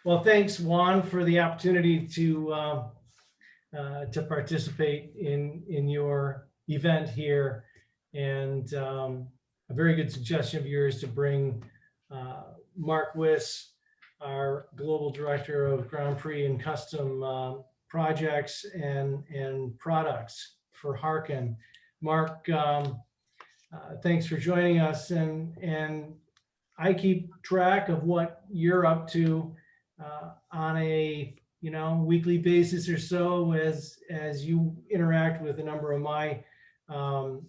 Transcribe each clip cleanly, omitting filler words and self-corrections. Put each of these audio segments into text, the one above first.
Well, thanks, Juan, for the opportunity to participate in your event here, and a very good suggestion of yours to bring Mark Wiss, our global director of Grand Prix and custom projects and products for Harken. Mark, thanks for joining us, and I keep track of what you're up to on a weekly basis or so as you interact with a number of my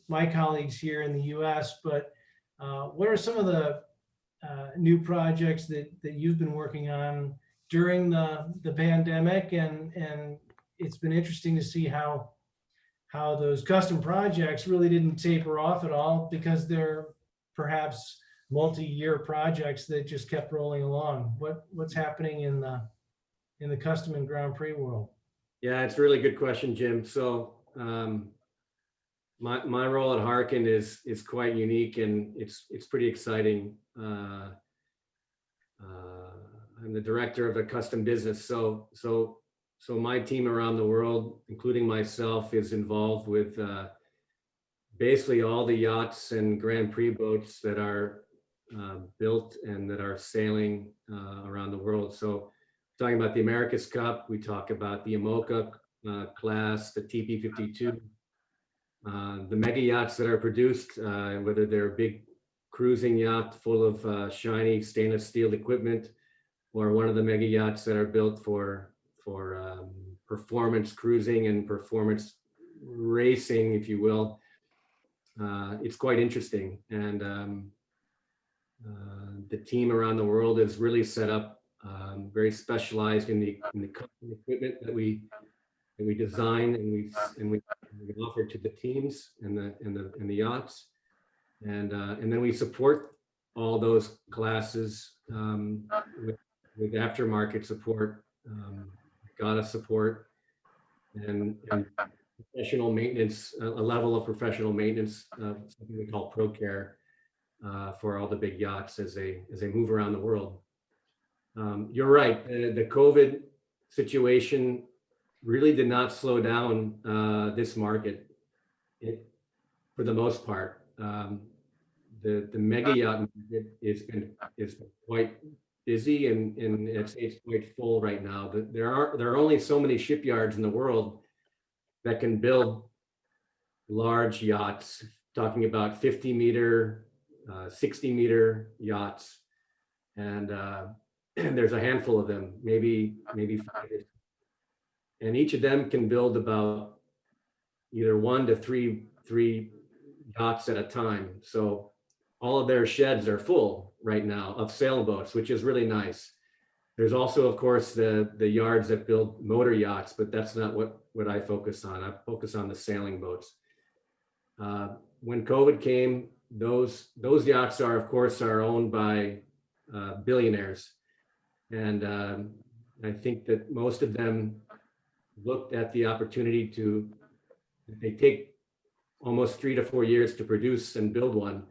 my colleagues here in the U.S. But what are some of the new projects that you've been working on during the pandemic? And it's been interesting to see how those custom projects really didn't taper off at all, because they're perhaps multi-year projects that just kept rolling along. What's happening in the custom and Grand Prix world? Yeah, it's a really good question, Jim. So my role at Harken is quite unique, and it's pretty exciting. I'm the director of a custom business. So my team around the world, including myself, is involved with basically all the yachts and Grand Prix boats that are built and that are sailing around the world. So talking about the America's Cup, we talk about the IMOCA class, the TP52, the mega yachts that are produced, whether they're a big cruising yacht full of shiny stainless steel equipment, or one of the mega yachts that are built for performance cruising and performance racing, if you will. It's quite interesting, and the team around the world is really set up, very specialized in the custom equipment that we design and we offer to the teams and the yachts, and then we support all those classes with aftermarket support, regatta support, and professional maintenance, a level of professional maintenance, something we call Pro Care, for all the big yachts as they move around the world. You're right. The COVID situation really did not slow down this market, for the most part. The mega yacht market is quite busy, and it's quite full right now. There are only so many shipyards in the world that can build large yachts, talking about 50-meter, 60-meter yachts, and there's a handful of them, maybe 5. And each of them can build about either 1 to 3 yachts at a time. So all of their sheds are full right now of sailboats, which is really nice. There's also, of course, the yards that build motor yachts, but that's not what I focus on. I focus on the sailing boats. When COVID came, those yachts are, of course, are owned by billionaires, and I think that most of them looked at the opportunity to, if they take almost 3 to 4 years to produce and build one,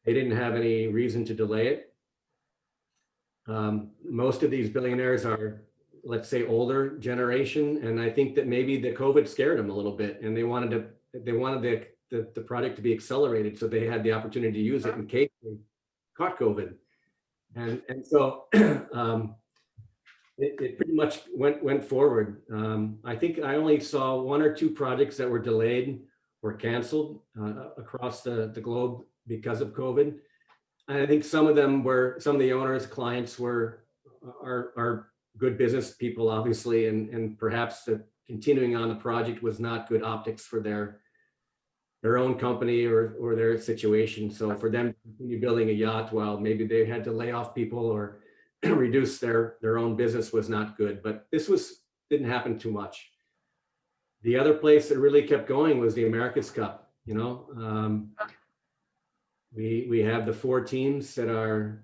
they didn't have any reason to delay it. Most of these billionaires are, let's say, older generation, and I think that maybe the COVID scared them a little bit, and they wanted the project to be accelerated, so they had the opportunity to use it in case they caught COVID, and so it pretty much went forward. I think I only saw 1 or 2 projects that were delayed or canceled across the globe because of COVID. And I think some of the owners, clients are good business people, obviously, and perhaps the continuing on the project was not good optics for their own company or their situation. So for them to continue building a yacht while maybe they had to lay off people or reduce their own business was not good. But this didn't happen too much. The other place that really kept going was the America's Cup. We have the 4 teams that are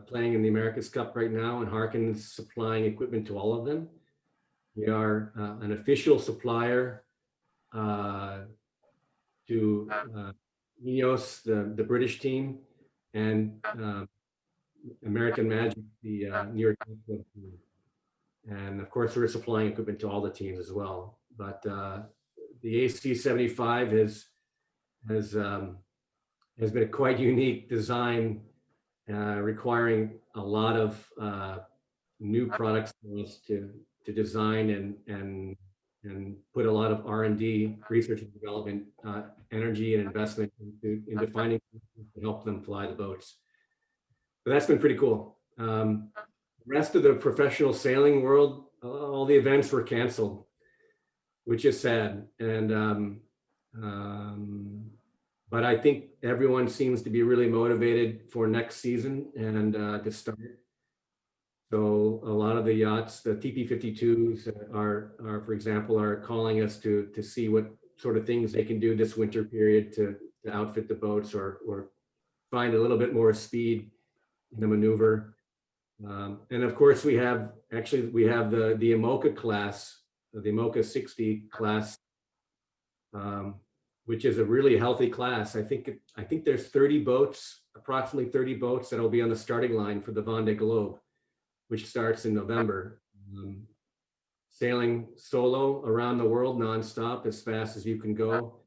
playing in the America's Cup right now, and Harken is supplying equipment to all of them. We are an official supplier to Ineos, the British team, and American Magic, the New York Club team. And of course, we're supplying equipment to all the teams as well. But the AC 75 has been a quite unique design, requiring a lot of new products for us to design and put a lot of R&D, research and development, energy and investment into finding to help them fly the boats. But that's been pretty cool. The rest of the professional sailing world, all the events were canceled, which is sad. And but I think everyone seems to be really motivated for next season and to start. So a lot of the yachts, the TP52s are, for example, are calling us to see what sort of things they can do this winter period to outfit the boats or find a little bit more speed in the maneuver. And of course, we have the IMOCA class, the IMOCA 60 class, which is a really healthy class. I think there's 30 boats, approximately 30 boats that'll be on the starting line for the Vendée Globe, which starts in November. Sailing solo around the world nonstop as fast as you can go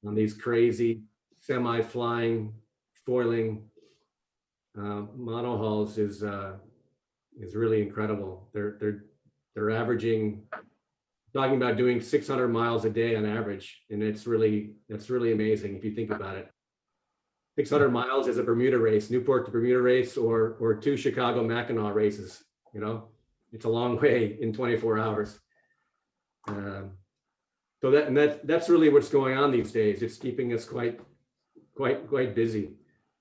on these crazy semi-flying, foiling monohulls is really incredible. They're averaging, talking about doing 600 miles a day on average, and that's really amazing if you think about it. 600 miles is a Bermuda race, Newport to Bermuda race, or 2 Chicago Mackinac races. You know, it's a long way in 24 hours. So that's really what's going on these days. It's keeping us quite busy.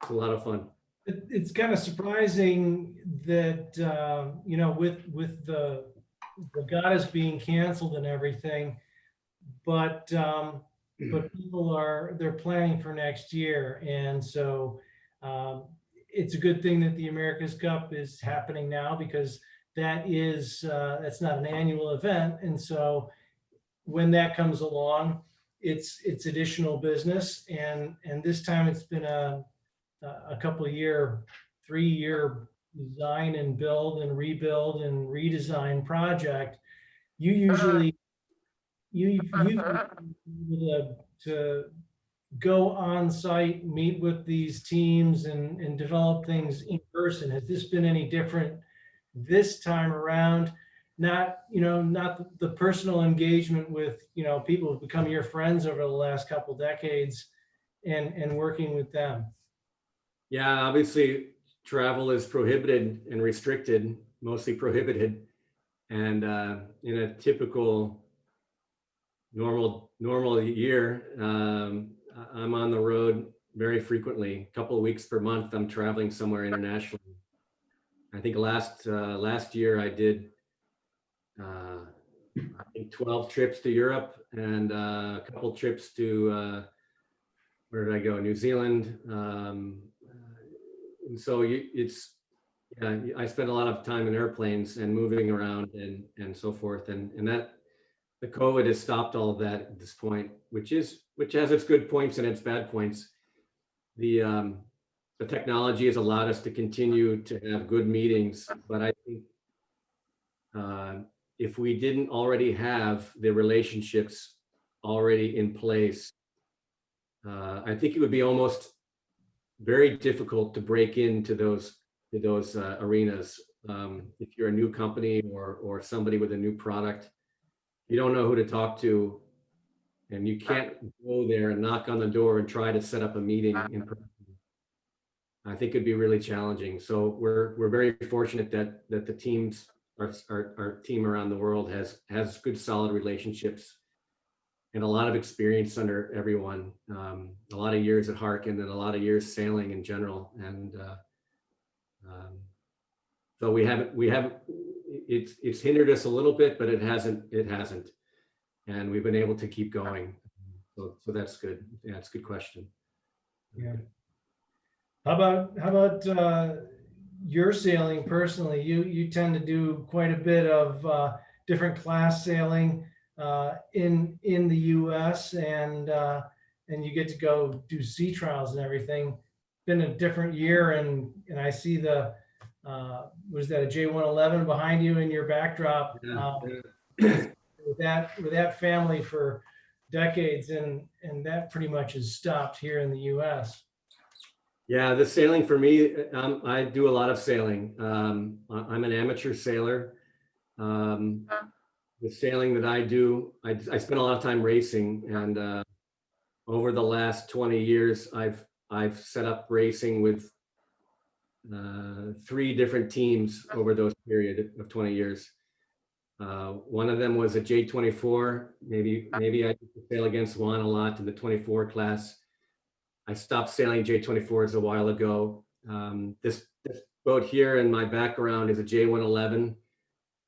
It's a lot of fun. It's kind of surprising that you know, with the regattas being canceled and everything, but people they're planning for next year, and so it's a good thing that the America's Cup is happening now, because that's not an annual event, and so when that comes along, it's additional business, and this time it's been a couple of 3-year design and build and rebuild and redesign project. You usually to go on site, meet with these teams and develop things in person. Has this been any different this time around? Not the personal engagement with, people who've become your friends over the last couple decades and working with them. Yeah, obviously travel is prohibited and restricted, mostly prohibited. And in a typical normal year, I'm on the road very frequently. A couple of weeks per month, I'm traveling somewhere internationally. I think last year I did 12 trips to Europe and a couple trips to where did I go? New Zealand. And so I spend a lot of time in airplanes and moving around and so forth. And that the COVID has stopped all of that at this point, which has its good points and its bad points. The technology has allowed us to continue to have good meetings, but I think if we didn't already have the relationships already in place, I think it would be almost very difficult to break into those arenas. If you're a new company or somebody with a new product, you don't know who to talk to, and you can't go there and knock on the door and try to set up a meeting in person. I think it'd be really challenging. So we're very fortunate that the teams, our team around the world has good solid relationships and a lot of experience under everyone. A lot of years at Harken and a lot of years sailing in general. And so we haven't, it's hindered us a little bit, but it hasn't. And we've been able to keep going. So that's good. Yeah, it's a good question. Yeah. How about your sailing personally? You tend to do quite a bit of different class sailing in the U.S. and you get to go do sea trials and everything. Been a different year, and I see the was that a J111 behind you in your backdrop? Yeah, With, yeah. with that family for decades, and that pretty much has stopped here in the U.S. Yeah, the sailing for me, I do a lot of sailing. I'm an amateur sailor. Um, the sailing that I do, I spend a lot of time racing, and over the last 20 years, I've set up racing with 3 different teams over those period of 20 years. One of them was a J24. Maybe I used to sail against Juan a lot in the 24 class. I stopped sailing J24s a while ago. This boat here in my background is a J111,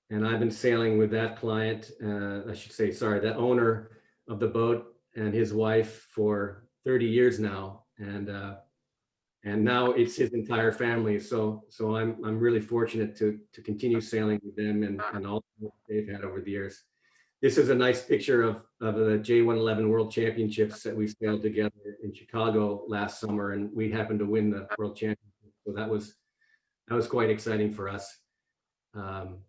and I've been sailing with that client, I should say, sorry, that owner of the boat and his wife for 30 years now, and now it's his entire family. So I'm really fortunate to continue sailing with them and all they've had over the years. This is a nice picture of the J111 World Championships that we sailed together in Chicago last summer, and we happened to win the World Championship. So that was quite exciting for us. Um,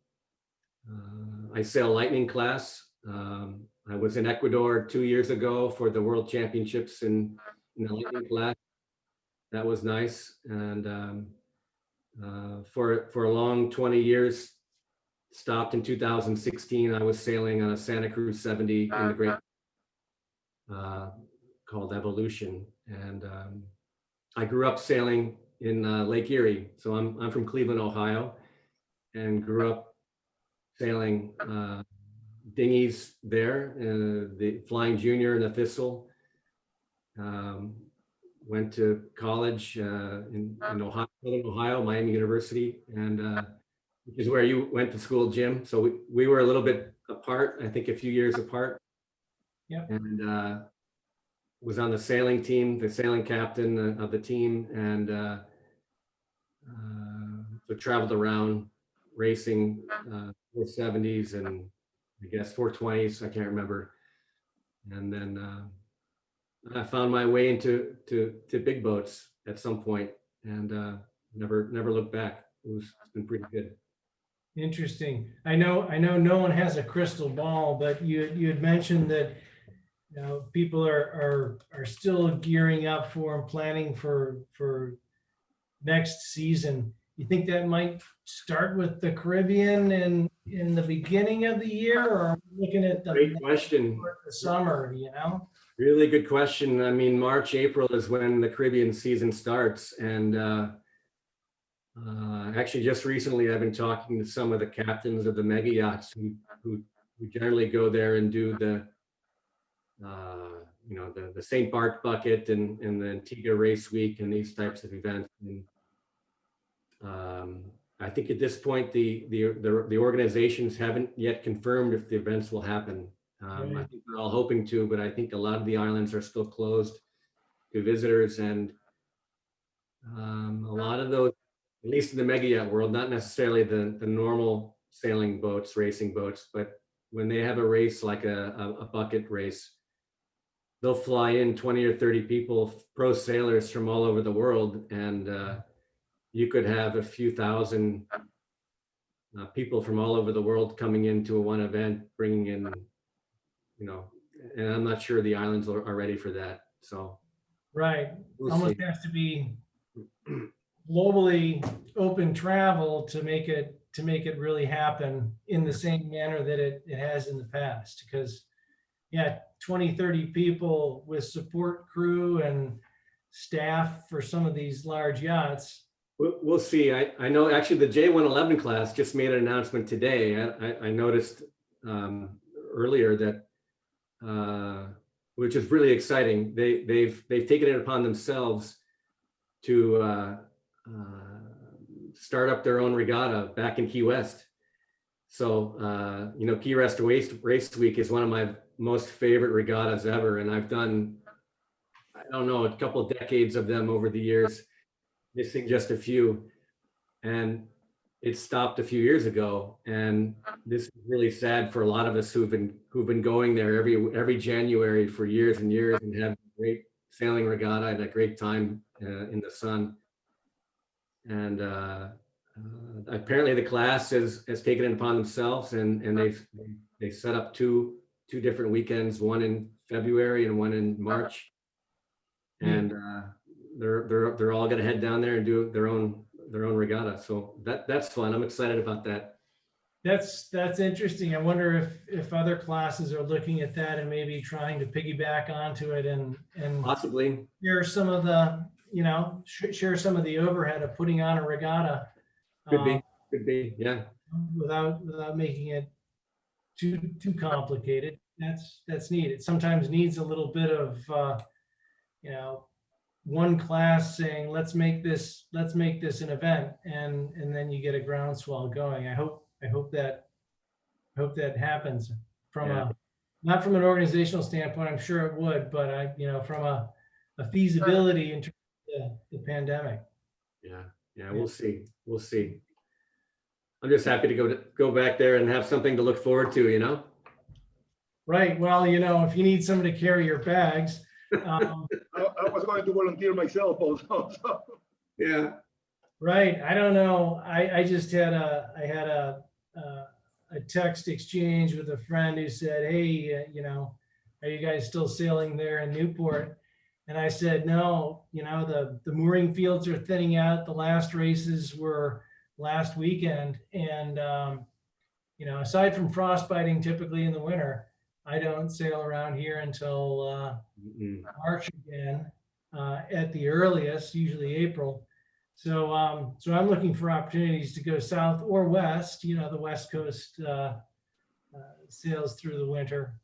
I sail Lightning class. I was in Ecuador 2 years ago for the World Championships in the Lightning class. That was nice. And for a long 20 years, stopped in 2016. I was sailing on a Santa Cruz 70 in the Great called Evolution, and I grew up sailing in Lake Erie. So I'm from Cleveland, Ohio, and grew up sailing dinghies there, the Flying Junior and the Thistle. Um, Went to college in Ohio, Southern Ohio, Miami University, and which is where you went to school, Jim. So we were a little bit apart, I think a few years apart, Yep. and was on the sailing team, the sailing captain of the team, and so traveled around racing 470s and I guess 420s, I can't remember. And then I found my way into big boats at some point, and never looked back. It's been pretty good. Interesting. I know no one has a crystal ball, but you had mentioned that people are still gearing up for and planning for next season. You think that might start with the Caribbean and in the beginning of the year, or are we looking at Great question. the summer, Really good question. I mean, March, April is when the Caribbean season starts, and actually, just recently, I've been talking to some of the captains of the mega yachts who generally go there and do the the St. Bart bucket and the Antigua Race Week and these types of events. And I think at this point, the organizations haven't yet confirmed if the events will happen. Right. I think they're all hoping to, but I think a lot of the islands are still closed to visitors, and a lot of those, at least in the mega yacht world, not necessarily the normal sailing boats, racing boats, but when they have a race like a bucket race, they'll fly in 20 or 30 people, pro sailors from all over the world, and you could have a few thousand people from all over the world coming into one event, bringing in, and I'm not sure the islands are ready for that. So Right. we'll Almost see. has to be globally open travel to make it really happen in the same manner that it has in the past. Because 20, 30 people with support crew and staff for some of these large yachts. We'll see. I know actually the J111 class just made an announcement today. I noticed earlier that, which is really exciting. They've taken it upon themselves to start up their own regatta back in Key West. So Key West Race Week is one of my most favorite regattas ever, and I've done, I don't know, a couple of decades of them over the years, missing just a few, and it stopped a few years ago. And this is really sad for a lot of us who've been going there every January for years and years and have a great sailing regatta and a great time in the sun. And Apparently the class has taken it upon themselves, and they set up two different weekends, one in February and one in March. And they're all gonna head down there and do their own regatta. So that's fun. I'm excited about that. That's interesting. I wonder if other classes are looking at that and maybe trying to piggyback onto it and Possibly. share some of the, share some of the overhead of putting on a regatta. Could be, yeah. Without making it too complicated. That's neat. It sometimes needs a little bit of one class saying, let's make this an event, and then you get a groundswell going. I hope that happens from not from an organizational standpoint. I'm sure it would, but from a feasibility in terms of the pandemic. Yeah, we'll see. I'm just happy to go back there and have something to look forward to. Right. Well, if you need someone to carry your bags. I was going to volunteer myself also. So. Yeah. Right. I don't know. I just had a text exchange with a friend who said, hey, are you guys still sailing there in Newport? And I said, no, the mooring fields are thinning out. The last races were last weekend. And, aside from frostbiting typically in the winter, I don't sail around here until March again, at the earliest, usually April. So I'm looking for opportunities to go south or west. The West Coast sails through the winter.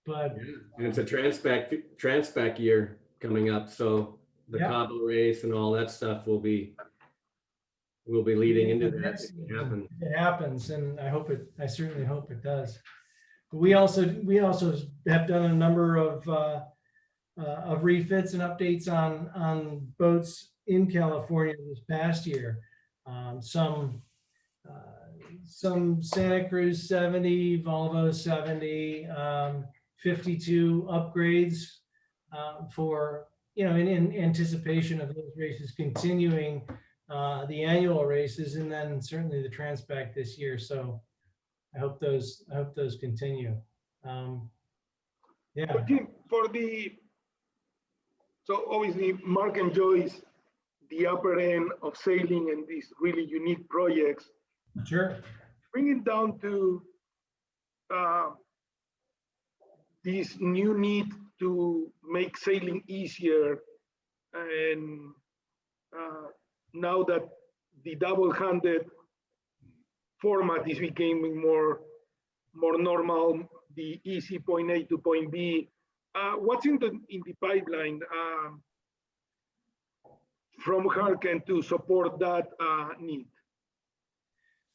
But and it's a Transpac year coming up, so the Cabo race and all that stuff will be leading into that. It happens, and I certainly hope it does. But we also have done a number of refits and updates on boats in California this past year. Some Santa Cruz 70, Volvo 70, 52 upgrades for, in anticipation of those races continuing, the annual races, and then certainly the Transpac this year. So I hope those continue. Yeah. So obviously Mark enjoys the upper end of sailing and these really unique projects. Sure. Bring it down to this new need to make sailing easier, and now that the double-handed format is becoming more normal, the easy point A to point B. What's in the pipeline from Harken to support that need?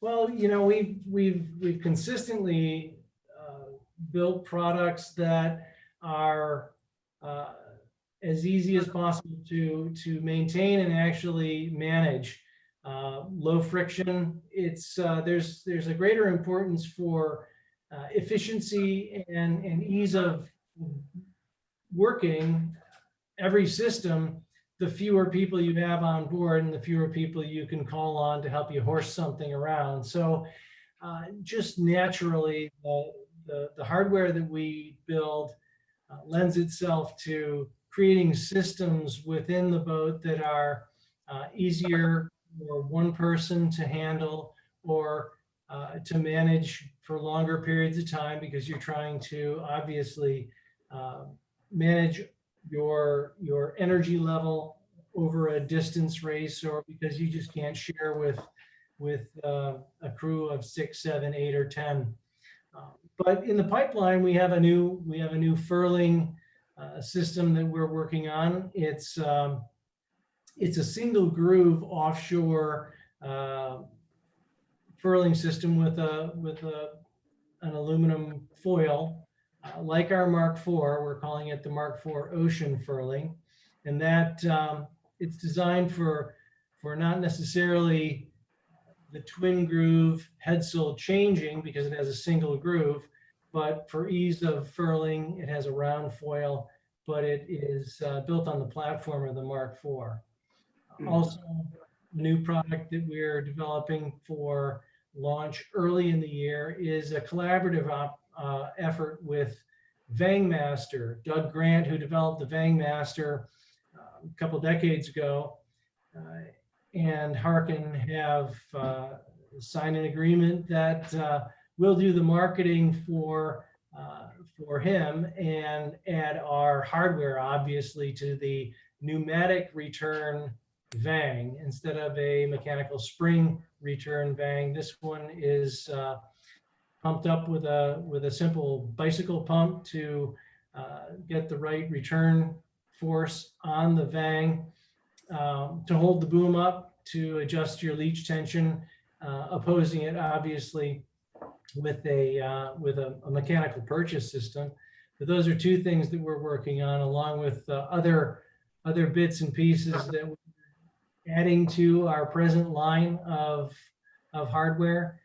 Well, we've consistently built products that are as easy as possible to maintain and actually manage. Low friction. It's there's a greater importance for efficiency and ease of working. Every system, the fewer people you have on board and the fewer people you can call on to help you horse something around. So just naturally, the hardware that we build lends itself to creating systems within the boat that are easier for one person to handle, or to manage for longer periods of time, because you're trying to obviously manage your energy level over a distance race, or because you just can't share with a crew of 6, 7, 8, or 10. But in the pipeline, we have a new furling system that we're working on. It's a single groove offshore furling system with an aluminum foil, like our Mark IV. We're calling it the Mark IV Ocean Furling, and that it's designed for not necessarily the twin groove headsole changing, because it has a single groove, but for ease of furling, it has a round foil, but it is built on the platform of the Mark IV. Also, new product that we're developing for launch early in the year is a collaborative effort with Vangmaster. Doug Grant, who developed the Vangmaster a couple decades ago, and Harken have signed an agreement that we'll do the marketing for him and add our hardware, obviously, to the pneumatic return Vang instead of a mechanical spring return Vang. This one is pumped up with a simple bicycle pump to get the right return force on the Vang, to hold the boom up, to adjust your leach tension, opposing it obviously with a mechanical purchase system. But those are two things that we're working on, along with other bits and pieces that we're adding to our present line of hardware.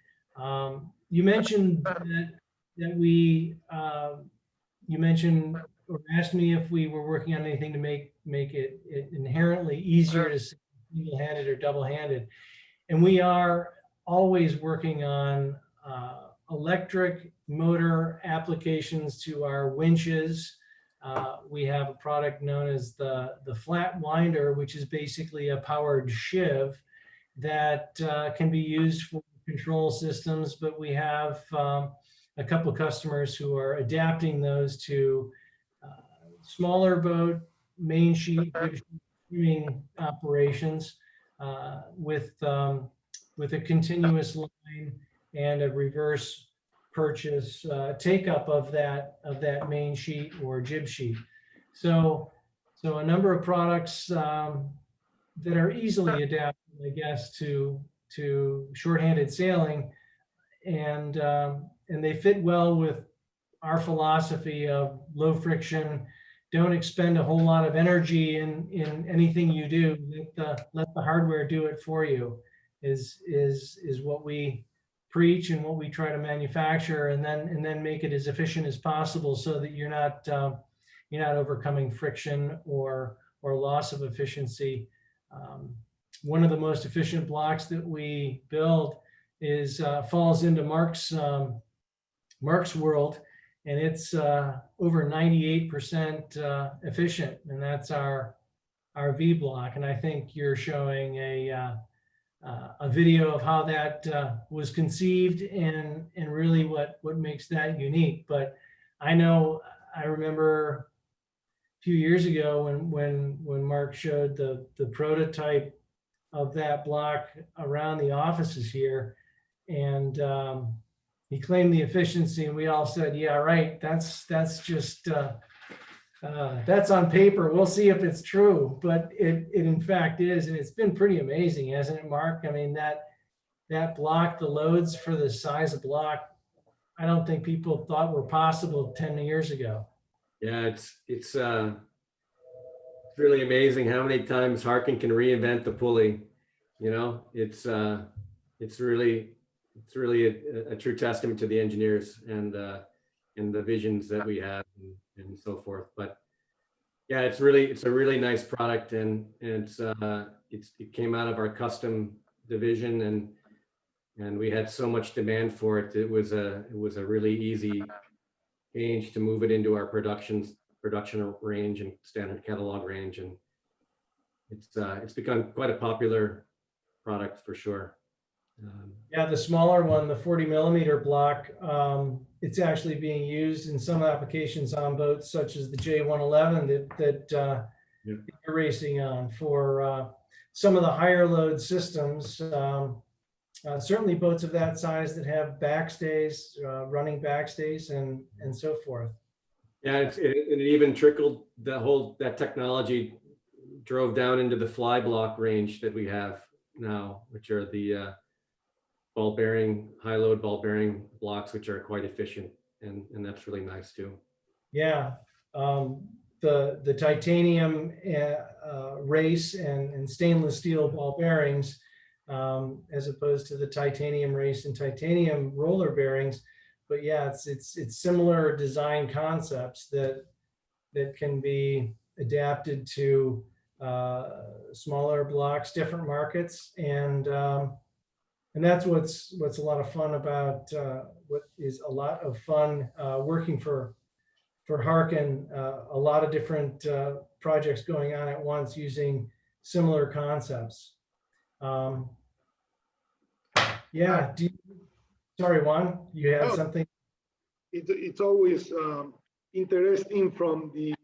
You mentioned that we you mentioned or asked me if we were working on anything to make it inherently easier to say single-handed or double-handed. And we are always working on electric motor applications to our winches. We have a product known as the flat winder, which is basically a powered shiv that can be used for control systems, but we have a couple of customers who are adapting those to smaller boat, main sheet, swimming operations with a continuous line and a reverse purchase take up of that main sheet or jib sheet. So a number of products that are easily adapted, I guess, to shorthanded sailing, and they fit well with our philosophy of low friction. Don't expend a whole lot of energy in anything you do. Let the hardware do it for you. Is what we preach and what we try to manufacture, and then make it as efficient as possible, so that you're not overcoming friction or loss of efficiency. One of the most efficient blocks that we build falls into Mark's world, and it's over 98% efficient, and that's our V block. And I think you're showing a video of how that was conceived and really what makes that unique. But I remember a few years ago when Mark showed the prototype of that block around the offices here, and he claimed the efficiency, and we all said, yeah, right, that's just that's on paper. We'll see if it's true, but it in fact is, and it's been pretty amazing, hasn't it, Mark? I mean, that block, the loads for the size of block, I don't think people thought were possible 10 years ago. Yeah, it's really amazing how many times Harken can reinvent the pulley. You know, it's really a true testament to the engineers and the visions that we have and so forth. But yeah, it's a really nice product, and it came out of our custom division, and we had so much demand for it. It was a really easy change to move it into our production range and standard catalog range, and it's become quite a popular product for sure. Yeah, the smaller one, the 40 millimeter block, it's actually being used in some applications on boats such as the J111 that you're racing on, for some of the higher load systems. Certainly boats of that size that have backstays, running backstays, and so forth. Yeah, it even trickled, that technology drove down into the fly block range that we have now, which are the high load ball bearing blocks, which are quite efficient, and that's really nice too. Yeah, the titanium race and stainless steel ball bearings, as opposed to the titanium race and titanium roller bearings. But yeah, it's similar design concepts that can be adapted to smaller blocks, different markets, and that's what's a lot of fun about what is a lot of fun working for Harken. A lot of different projects going on at once using similar concepts. Yeah. Sorry, Juan, you had something? It's always interesting from the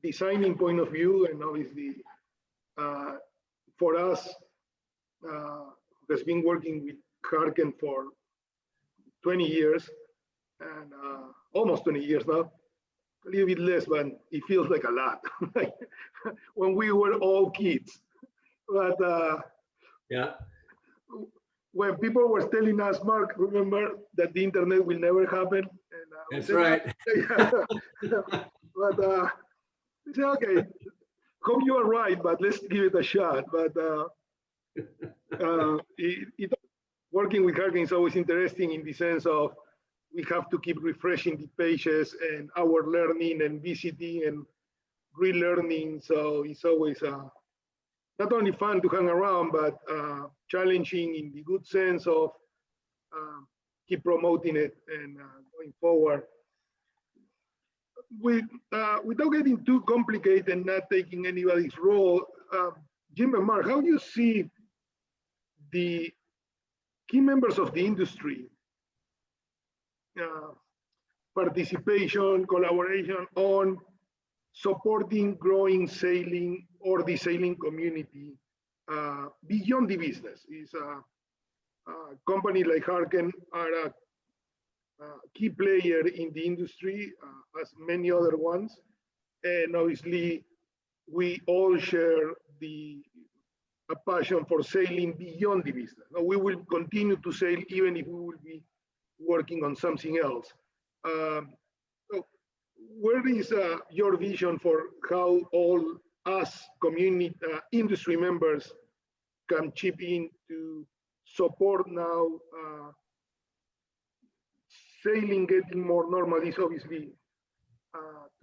designing point of view, and obviously for us, who has been working with Harken for 20 years, and almost 20 years now, a little bit less, but it feels like a lot, like when we were all kids. But Yeah. when people were telling us, Mark, remember that the internet will never happen. And, That's right. But we say, okay, hope you are right, but let's give it a shot. But working with Harken is always interesting in the sense of we have to keep refreshing the pages and our learning and visiting and relearning. So it's always not only fun to hang around, but challenging in the good sense of keep promoting it and going forward. Without getting too complicated and not taking anybody's role, Jim and Mark, how do you see the key members of the industry participation, collaboration on supporting growing sailing or the sailing community beyond the business? Is a company like Harken are a key player in the industry, as many other ones, and obviously we all share a passion for sailing beyond the business. Now, we will continue to sail even if we will be working on something else. So where is your vision for how all us community industry members can chip in to support now sailing getting more normal? Is obviously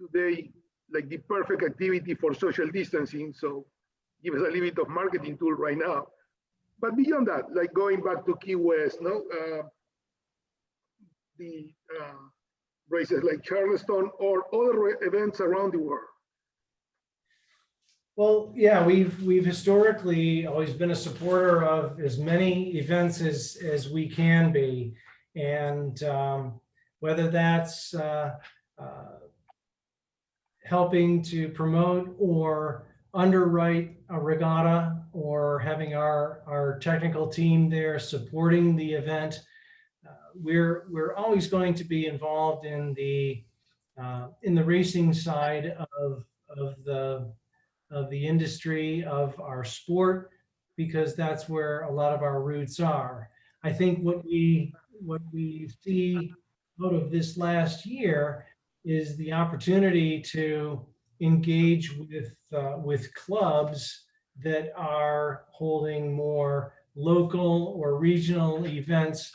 today like the perfect activity for social distancing. So give us a little bit of marketing tool right now. But beyond that, like going back to Key West, no, the races like Charleston or other events around the world. Well, yeah, we've historically always been a supporter of as many events as we can be, and whether that's helping to promote or underwrite a regatta, or having our technical team there supporting the event, we're always going to be involved in the racing side of the industry, of our sport, because that's where a lot of our roots are. I think what we see out of this last year is the opportunity to engage with clubs that are holding more local or regional events,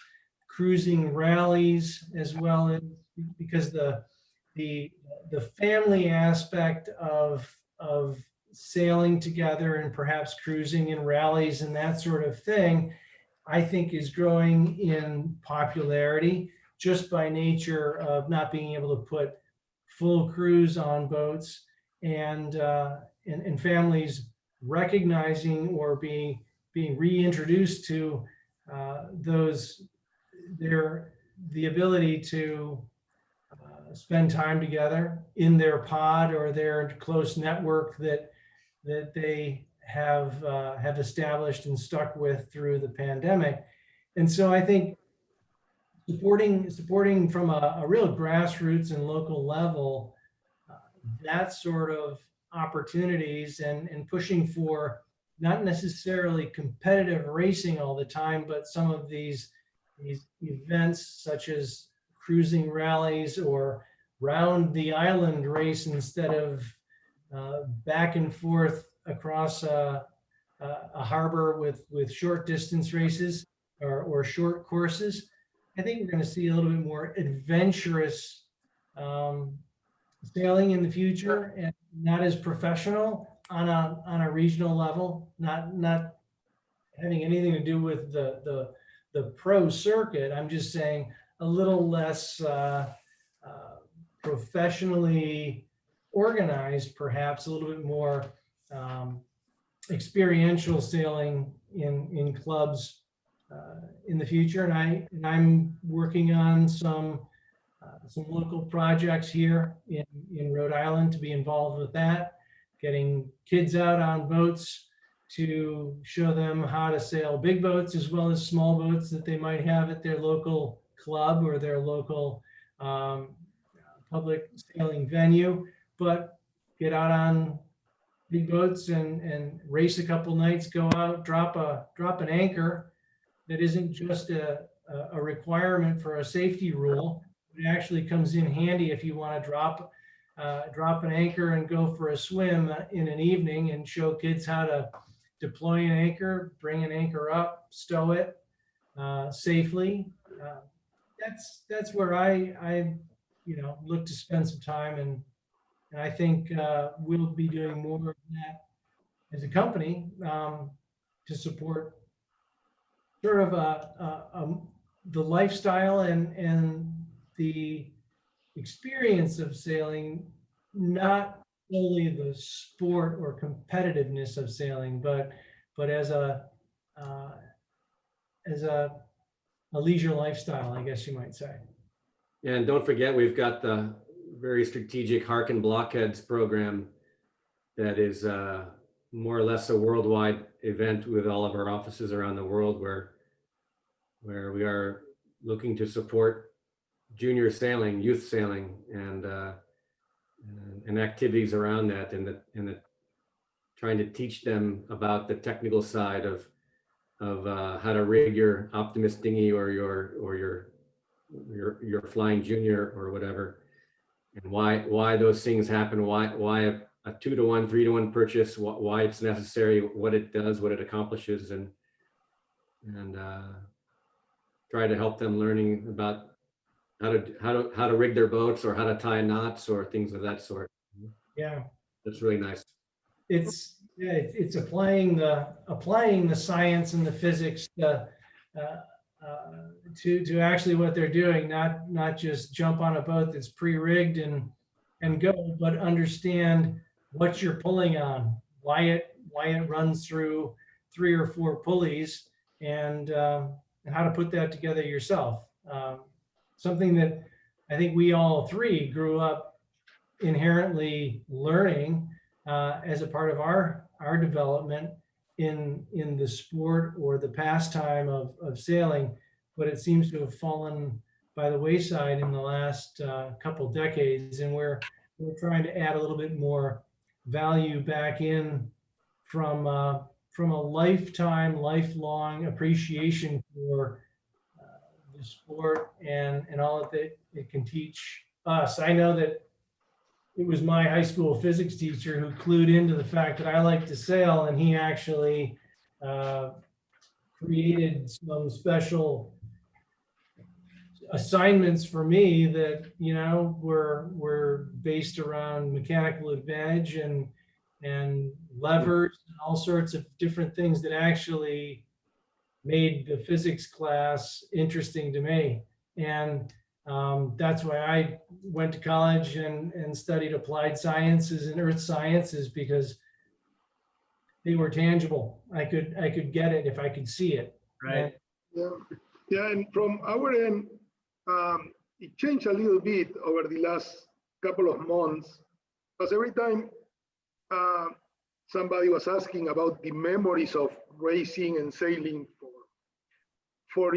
cruising rallies, as well as because the family aspect of sailing together and perhaps cruising in rallies and that sort of thing, I think is growing in popularity just by nature of not being able to put full crews on boats, and families recognizing or being reintroduced to the ability to spend time together in their pod or their close network that they have established and stuck with through the pandemic. And so I think supporting from a real grassroots and local level, that sort of opportunities, and pushing for not necessarily competitive racing all the time, but some of these events such as cruising rallies or round the island race instead of back and forth across a harbor with short distance races or short courses. I think we're going to see a little bit more adventurous sailing in the future, and not as professional, on a regional level, not having anything to do with the pro circuit. I'm just saying a little less professionally organized, perhaps a little bit more experiential sailing in clubs in the future. And I'm working on some local projects here in Rhode Island to be involved with that, getting kids out on boats to show them how to sail big boats as well as small boats that they might have at their local club or their local public sailing venue, but get out on big boats and race a couple nights, go out, drop an anchor that isn't just a requirement for a safety rule. It actually comes in handy if you want to drop an anchor and go for a swim in an evening and show kids how to deploy an anchor, bring an anchor up, stow it safely. That's where I look to spend some time, and I think we'll be doing more of that as a company to support sort of the lifestyle and the experience of sailing, not only the sport or competitiveness of sailing, but as a leisure lifestyle, I guess you might say. And don't forget, we've got the very strategic Harken Blockheads program that is more or less a worldwide event with all of our offices around the world, where we are looking to support junior sailing, youth sailing, and activities around that, and trying to teach them about the technical side of how to rig your Optimist dinghy or your Flying Junior or whatever, and why those things happen, why a 2-to-1, 3-to-1 purchase, why it's necessary, what it does, what it accomplishes, and try to help them learning about how to rig their boats or how to tie knots or things of that sort. Yeah, That's really nice. It's applying the science and the physics to actually what they're doing, not just jump on a boat that's pre-rigged and go, but understand what you're pulling on, why it runs through 3 or 4 pulleys, and how to put that together yourself. Something that I think we all 3 grew up inherently learning as a part of our development in the sport or the pastime of sailing, but it seems to have fallen by the wayside in the last couple decades, and we're trying to add a little bit more value back in from a lifelong appreciation for the sport and all that it can teach us. I know that it was my high school physics teacher who clued into the fact that I like to sail, and he actually created some special assignments for me that were based around mechanical advantage and levers and all sorts of different things that actually made the physics class interesting to me. And that's why I went to college and studied applied sciences and earth sciences, because they were tangible. I could get it if I could see it. Right. Yeah, and from our end, it changed a little bit over the last couple of months, because every time somebody was asking about the memories of racing and sailing for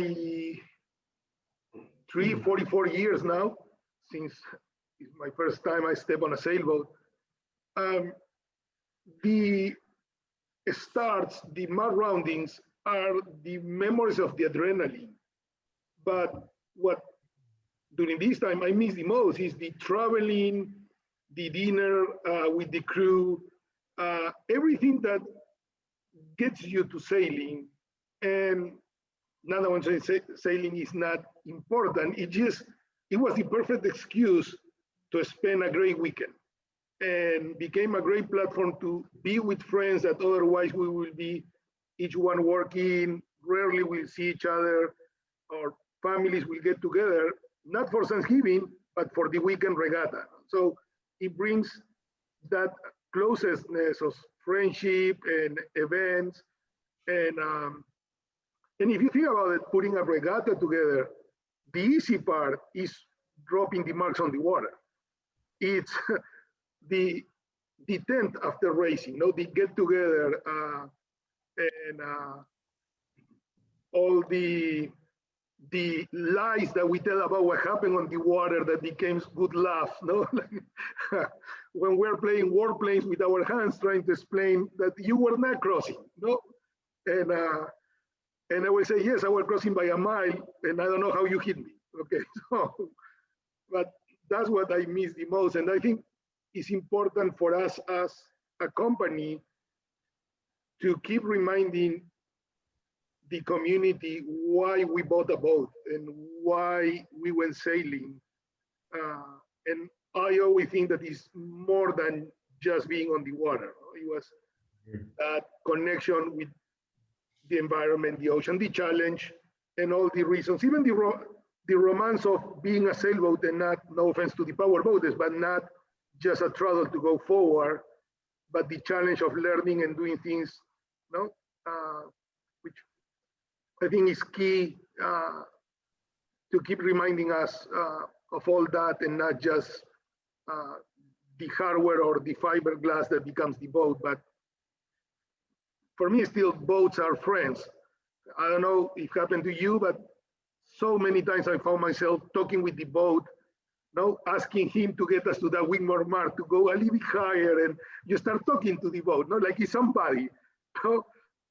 44 years now, since it's my first time I step on a sailboat. The starts, the mud roundings are the memories of the adrenaline. But what during this time I miss the most is the traveling, the dinner with the crew, everything that gets you to sailing. And not that I'm saying sailing is not important. It was the perfect excuse to spend a great weekend. and became a great platform to be with friends that otherwise we will be each one working, rarely we'll see each other, or families will get together, not for Thanksgiving, but for the weekend regatta. So it brings that closeness of friendship and events. And if you think about it, putting a regatta together, the easy part is dropping the marks on the water. It's the tent after racing, the get together and all the lies that we tell about what happened on the water that became good laughs, no? When we're playing warplanes with our hands trying to explain that you were not crossing, no? And I will say, yes, I was crossing by a mile, and I don't know how you hit me. Okay, so, but that's what I miss the most. And I think it's important for us as a company to keep reminding the community why we bought a boat and why we went sailing. And I always think that it's more than just being on the water. It was that connection with the environment, the ocean, the challenge, and all the reasons, even the romance of being a sailboat and not, no offense to the power boats, but not just a travel to go forward, but the challenge of learning and doing things, which I think is key to keep reminding us of all that and not just the hardware or the fiberglass that becomes the boat, but for me, still boats are friends. I don't know if it happened to you, but so many times I found myself talking with the boat, asking him to get us to that windward mark, to go a little bit higher, and you start talking to the boat, like he's somebody.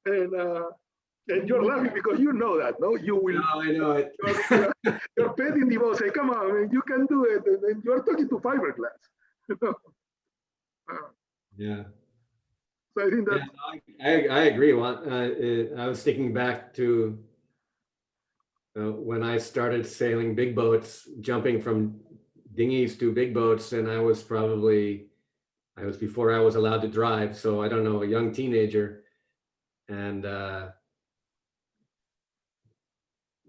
And you're laughing because you know that, You will. No, I know it. You're petting the boat, say, come on, man, you can do it. And then you're talking to fiberglass. Yeah. So I think that. Yeah, I agree. I was thinking back to when I started sailing big boats, jumping from dinghies to big boats, and I was before I was allowed to drive. So I don't know, a young teenager. And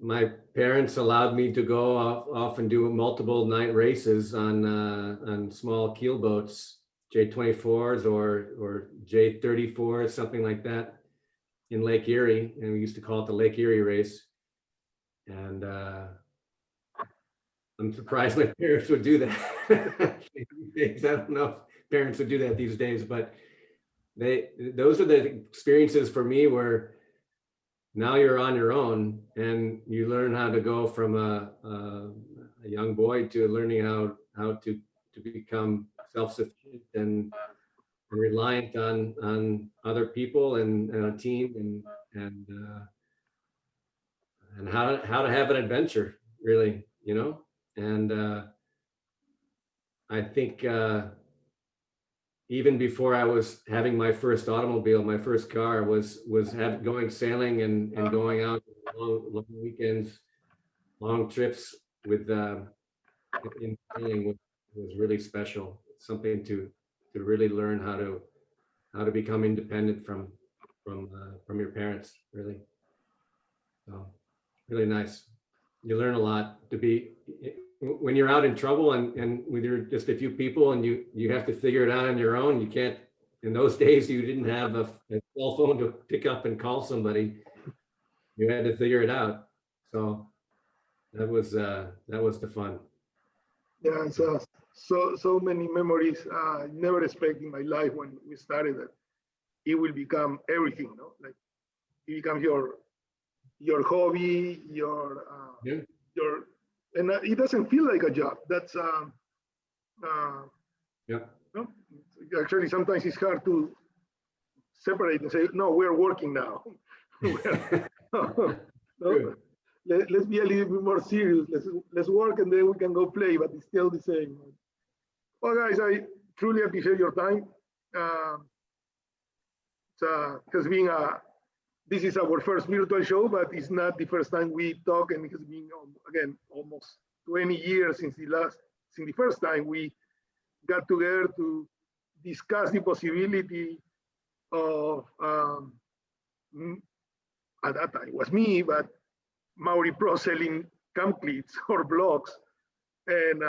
my parents allowed me to go off and do multiple night races on small keel boats, J24s or J34s, something like that, in Lake Erie. And we used to call it the Lake Erie race. And I'm surprised my parents would do that. I don't know if parents would do that these days, but those are the experiences for me where now you're on your own and you learn how to go from a young boy to learning how to become self-sufficient and reliant on other people and a team and how to have an adventure, really, and I think even before I was having my first automobile, my first car was going sailing and going out long weekends, long trips with in sailing was really special. It's something to really learn how to become independent from your parents, really. So really nice. You learn a lot to be when you're out in trouble and with just a few people and you have to figure it out on your own. You can't. In those days, you didn't have a cell phone to pick up and call somebody. You had to figure it out. So that was the fun. Yeah, so many memories. Never expect in my life when we started that it will become everything. Like it becomes your hobby, your and it doesn't feel like a job. That's yeah. Actually, sometimes it's hard to separate and say, no, we're working now. Let's be a little bit more serious. Let's work and then we can go play, but it's still the same. Well, guys, I truly appreciate your time. It has been this is our first virtual show, but it's not the first time we talk, and it has been again almost 20 years since the first time we got together to discussed the possibility of, at that time, it was me, but MAURIPRO selling pamphlets or blogs. And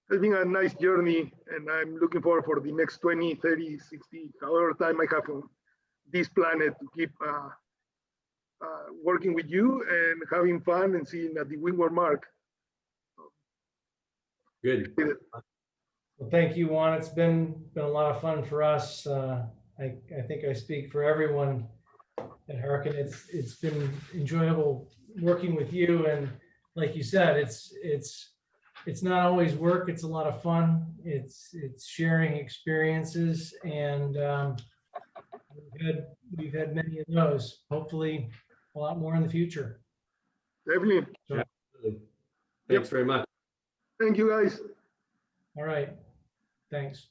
it's been a nice journey, and I'm looking forward for the next 20, 30, 60, however time I have on this planet to keep working with you and having fun and seeing that the windward mark. Good. Well, thank you, Juan. It's been a lot of fun for us. I think I speak for everyone at Harken. It's been enjoyable working with you, and like you said, it's not always work. It's a lot of fun. It's sharing experiences, and we've had many of those. Hopefully, a lot more in the future. Definitely. So, Thanks very much. Thank you, guys. all right. Thanks.